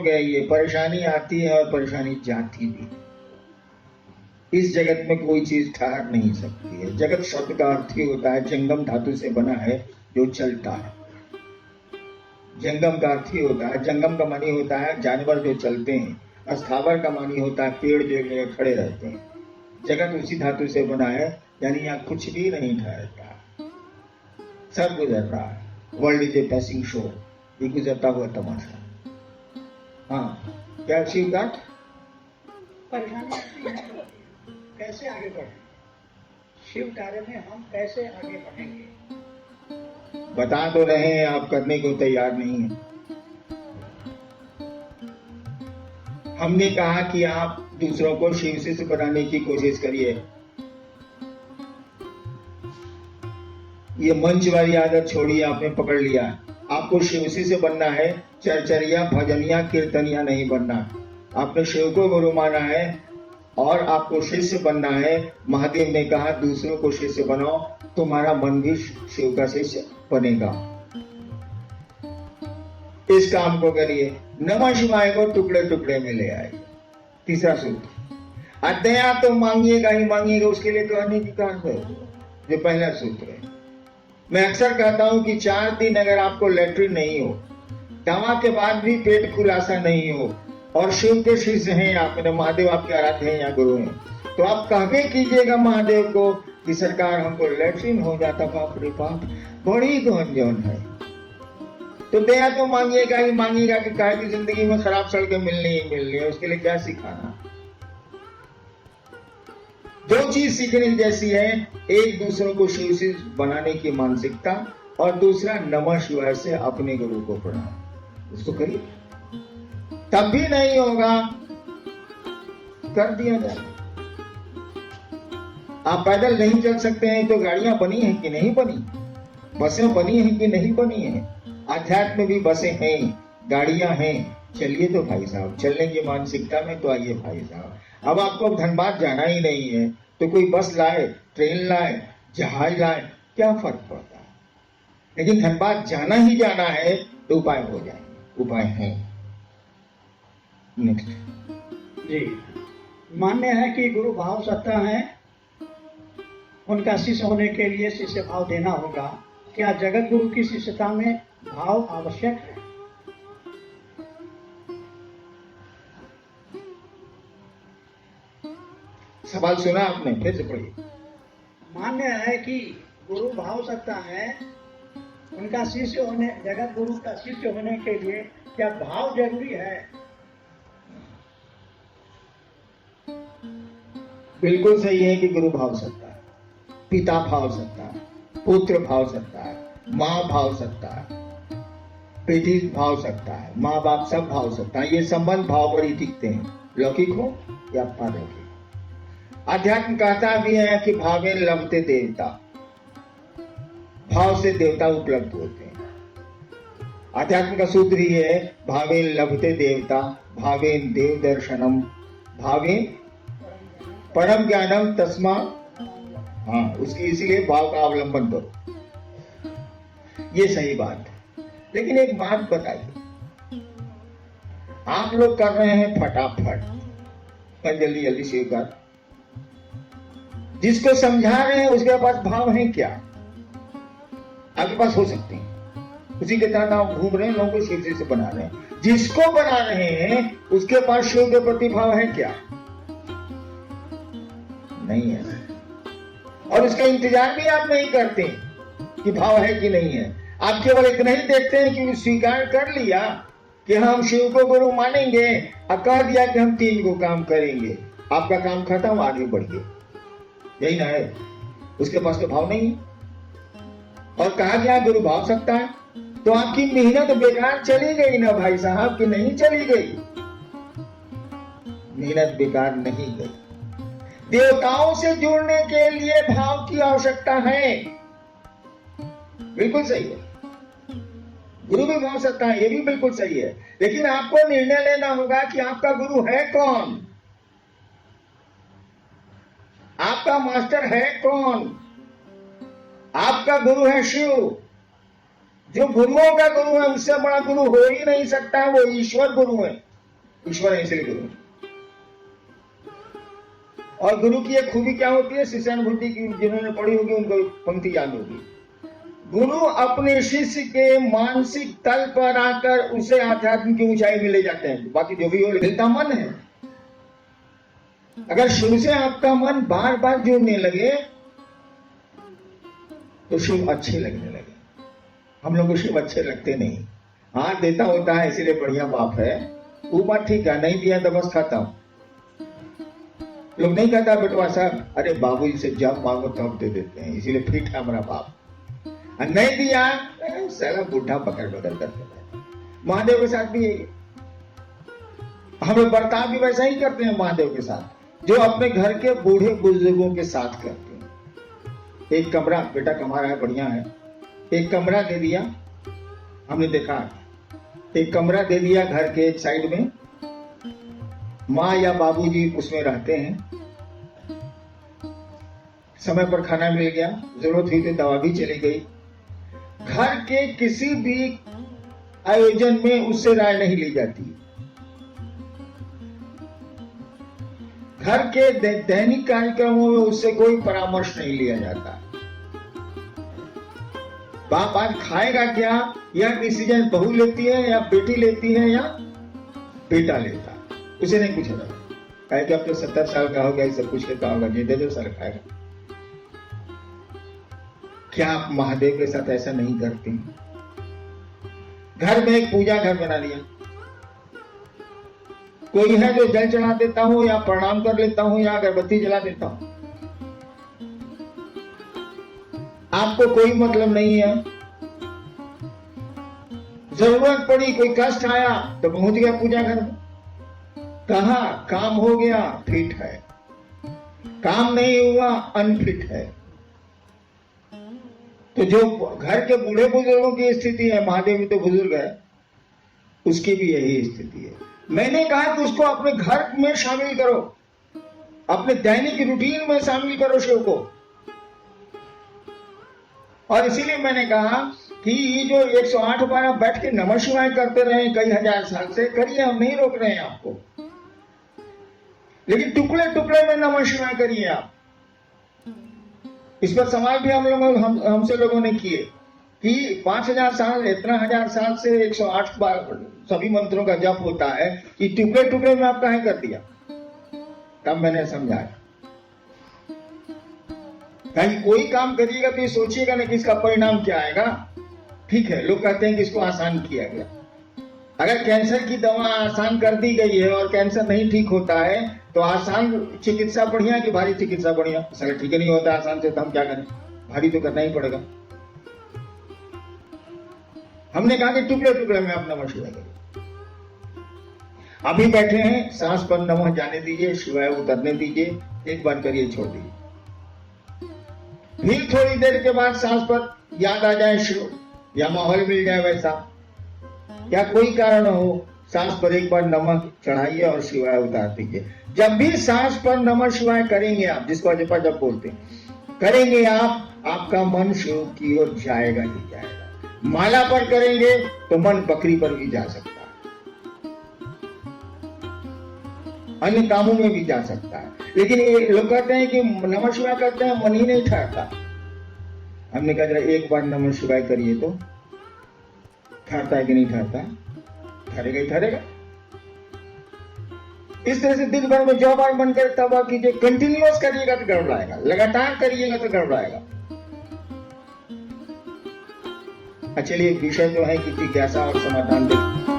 गया ये, परेशानी आती है और परेशानी जाती भी। इस जगत में कोई चीज ठहर नहीं सकती है। जगत शब्द का अर्थ ही होता है जंगम धातु से बना है जो चलता है। जंगम का अर्थ ही होता है, जंगम का मानी होता है जानवर जो चलते हैं। स्थावर का मानी होता है पेड़ जो एक जगह खड़े रहते हैं। जगत उसी धातु से बना है, यानी यहाँ कुछ भी नहीं ठहरता, सब गुजर रहा है। World is a passing show, ये गुजरता हुआ तमाशा। हाँ, क्या शिव घाट परेशानी आती है, कैसे आगे बढ़े? शिव कार्य में हम कैसे आगे बढ़ेंगे? बता तो रहे हैं, आप करने को तैयार नहीं है। हमने कहा कि आप दूसरों को शिव से बनाने की कोशिश करिए। ये मंच वाली आदत छोड़िए, आपने पकड़ लिया। आपको शिव से बनना है, चरचरिया भजनिया कीर्तनिया नहीं बनना। आपने शिव को गुरु माना है और आपको शिष्य बनना है। महादेव ने कहा दूसरों को शिष्य बनाओ, तुम्हारा मन भी शिव का शिष्य बनेगा। इस काम को करिए। नमः शिवाय को टुकड़े टुकड़े में ले आइए। तीसरा सूत्र, अदया तो मांगिएगा ही मांगिएगा, उसके लिए तो अनिधिकार है, जो पहला सूत्र है। मैं अक्सर कहता हूं कि 4 दिन अगर आपको लेटरिन नहीं हो, दवा के बाद भी पेट खुलासा नहीं हो, और शिव के शिष्य हैं आप, महादेव आपके आराध्य हैं या गुरु हैं, तो आप कहवे कीजिएगा महादेव को कि सरकार हमको लेटरिन हो जाता, बाप रे बाप, बड़ी गंजन है। तो दया तो मांगिएगा ही मांगिएगा कि काहे की जिंदगी में खराब सड़कें मिलनी ही मिलनी है, उसके लिए क्या सिखाना। दो चीज सीखने जैसी है, एक दूसरों को शिव से बनाने की मानसिकता, और दूसरा नमः शिवाय से अपने गुरु को प्रणाम। उसको करिए, तब भी नहीं होगा, कर दिया जाए। आप पैदल नहीं चल सकते हैं तो गाड़ियां बनी हैं कि नहीं बनी, बसें बनी हैं कि नहीं बनी हैं। अध्यात्म में भी बसें हैं, गाड़ियां हैं। चलिए तो भाई साहब, चलने की मानसिकता में तो आइए भाई साहब। अब आपको धनबाद जाना ही नहीं है तो कोई बस लाए, ट्रेन लाए, जहाज लाए, क्या फर्क पड़ता है। लेकिन धनबाद जाना ही जाना है तो उपाय हो जाएंगे, उपाय है। नेक्स्ट जी, मान्य है कि गुरु भाव सत्ता है, उनका शिष्य होने के लिए शिष्य भाव देना होगा। क्या जगत गुरु की शिष्यता में भाव आवश्यक है? सवाल सुना आपने, फिर से पढ़िए। मान्य है कि गुरु भाव सत्ता है, उनका शिष्य होने, जगत गुरु का शिष्य होने के लिए क्या भाव जरूरी है? बिल्कुल सही है कि गुरु भाव सत्ता है, पिता भाव सत्ता है, पुत्र भाव सत्ता है, माँ भाव सत्ता है, बेटी भाव सकता है, माँ बाप सब भाव सकता है। ये संबंध भाव पर ही टिकते हैं, लौकिक हो या पारलौकिक। अध्यात्म कहता भी है कि भावे लभते देवता, भाव से देवता उपलब्ध होते हैं। अध्यात्म का सूत्र ही है भावे लभते देवता, भावे देव दर्शनम, भावे परम ज्ञानम तस्मा। हाँ, उसकी इसीलिए भाव का अवलंबन करो, ये सही बात है। लेकिन एक बात बताइए, आप लोग कर रहे हैं फटाफट, जल्दी जल्दी स्वीकार। जिसको समझा रहे हैं उसके पास भाव है क्या? आपके पास हो सकते हैं, उसी के तरह आप घूम रहे हैं, लोगों को शिव से बना रहे हैं। जिसको बना रहे हैं उसके पास शिव के प्रति भाव है क्या? नहीं है, और उसका इंतजार भी आप नहीं करते कि भाव है कि नहीं है। आप केवल इतना ही देखते हैं कि स्वीकार कर लिया कि हम शिव को गुरु मानेंगे, और कह दिया कि हम 3 को काम करेंगे, आपका काम खत्म, आगे बढ़िए, यही ना है। उसके पास तो भाव नहीं है, और कहा गया गुरु भाव सकता है, तो आपकी मेहनत बेकार चली गई ना भाई साहब, कि नहीं चली गई? मेहनत बेकार नहीं गई। देवताओं से जुड़ने के लिए भाव की आवश्यकता है, बिल्कुल सही है। गुरु भी भाव सकता है, ये भी बिल्कुल सही है। लेकिन आपको निर्णय लेना होगा कि आपका गुरु है कौन, आपका मास्टर है कौन। आपका गुरु है शिव। जो गुरुओं का गुरु है, उससे बड़ा गुरु हो ही नहीं सकता, वो ईश्वर गुरु है। ईश्वर है इसलिए गुरु। और गुरु की एक खूबी क्या होती है, शिष्यानुभूति की जिन्होंने पढ़ी होगी उनको पंक्ति याद होगी। गुरु अपने शिष्य के मानसिक तल पर आकर उसे आध्यात्म की ऊंचाई में ले जाते हैं। बाकी जो भी हो, मिलता मन है। अगर शिव से आपका मन बार बार जुड़ने लगे तो शिव अच्छे लगने लगे। हम लोग को शिव अच्छे लगते नहीं। हाँ, देता होता है इसीलिए बढ़िया बाप है, वो बात ठीक है। नहीं दिया तो बस खाता हूं। लोग नहीं कहता बेटवा साहब, अरे बाबू जी से जब मांगो तब दे देते हैं, इसीलिए फिट है हमारा बाप। और नहीं दिया साला बुढ़ा पकड़ पकड़ करते हैं। महादेव के साथ भी यही, हम लोग बर्ताव भी वैसा ही करते हैं महादेव के साथ जो अपने घर के बूढ़े बुजुर्गों के साथ करते हैं। एक कमरा, बेटा कमा रहा है, बढ़िया है, एक कमरा दे दिया। हमने देखा एक कमरा दे दिया घर के एक साइड में, माँ या बाबूजी उसमें रहते हैं, समय पर खाना मिल गया, जरूरत हुई तो दवा भी चली गई। घर के किसी भी आयोजन में उससे राय नहीं ली जाती। घर के दैनिक कार्यक्रमों में उससे कोई परामर्श नहीं लिया जाता। बाप आज खाएगा क्या, यह डिसीजन बहू लेती है या बेटी लेती है या बेटा लेता है, उसे नहीं पूछा जाता। कहे कि अब तो 70 साल का हो गया, सब कुछ लेता होगा, जी दे दो साल खाएगा। क्या आप महादेव के साथ ऐसा नहीं करते? घर में एक पूजा घर बना लिया, कोई है जो जल चढ़ा देता हूं या प्रणाम कर लेता हूं या अगरबत्ती जला देता हूं, आपको कोई मतलब नहीं है। जरूरत पड़ी, कोई कष्ट आया तो पहुंच गया पूजा घर में। कहा काम हो गया, फिट है, काम नहीं हुआ, अनफिट है। तो जो घर के बूढ़े बुजुर्गों की स्थिति है, महादेव भी तो बुजुर्ग है, उसकी भी यही स्थिति है। मैंने कहा कि उसको अपने घर में शामिल करो, अपने दैनिक रूटीन में शामिल करो शिव को। और इसीलिए मैंने कहा कि ये जो 108 बार आप बैठ के नमः शिवाय करते रहे कई हजार साल से, करिए, हम नहीं रोक रहे हैं आपको, लेकिन टुकड़े टुकड़े में नमः शिवाय करिए आप। इस पर सवाल भी हमसे लोगों ने किए कि 5000 साल, इतना हजार साल से 108 बार सभी मंत्रों का जप होता है, कि टुकड़े टुकड़े में आप काहे कर दिया? तब मैंने समझाया, कहीं कोई काम करिएगा तो ये सोचिएगा ना कि इसका परिणाम क्या आएगा। ठीक है, लोग कहते हैं कि इसको आसान किया गया। अगर कैंसर की दवा आसान कर दी गई है और कैंसर नहीं ठीक होता है तो आसान चिकित्सा बढ़िया कि भारी चिकित्सा बढ़िया? सर ठीक नहीं होता आसान से, तो हम क्या करें, भारी तो करना ही पड़ेगा। हमने कहा कि टुकड़े टुकड़े में आप नमः शिवाय करिए। अभी बैठे हैं, सांस पर नमः जाने दीजिए, शिवाय उतरने दीजिए, एक बार करिए, छोड़ दीजिए। फिर थोड़ी देर के बाद सांस पर याद आ जाए शिव, या माहौल मिल जाए वैसा, या कोई कारण हो, सांस पर एक बार नमः चढ़ाइए और शिवाय उतार दीजिए। जब भी सांस पर नमः शिवाय करेंगे आप, जिसको जपा जप बोलते हैं, करेंगे आप, आपका मन शिव की ओर जाएगा ही जाएगा। माला पर करेंगे तो मन बकरी पर भी जा सकता है, अन्य कामों में भी जा सकता है। लेकिन लोग कहते हैं कि नमः शिवाय करते हैं, मन ही नहीं ठहरता। हमने कहा जरा एक बार नमः शिवाय करिए तो ठहरता है कि नहीं ठहरता? ठहरेगा ही ठहरेगा। इस तरह से दिन भर में जो बार मन करे तब बार कीजिए। कंटिन्यूअस करिएगा तो गड़बड़ाएगा, लगातार करिएगा तो गड़बड़ाएगा। चलिए, विषय जो है कि जिज्ञासा और समाधान देखिए।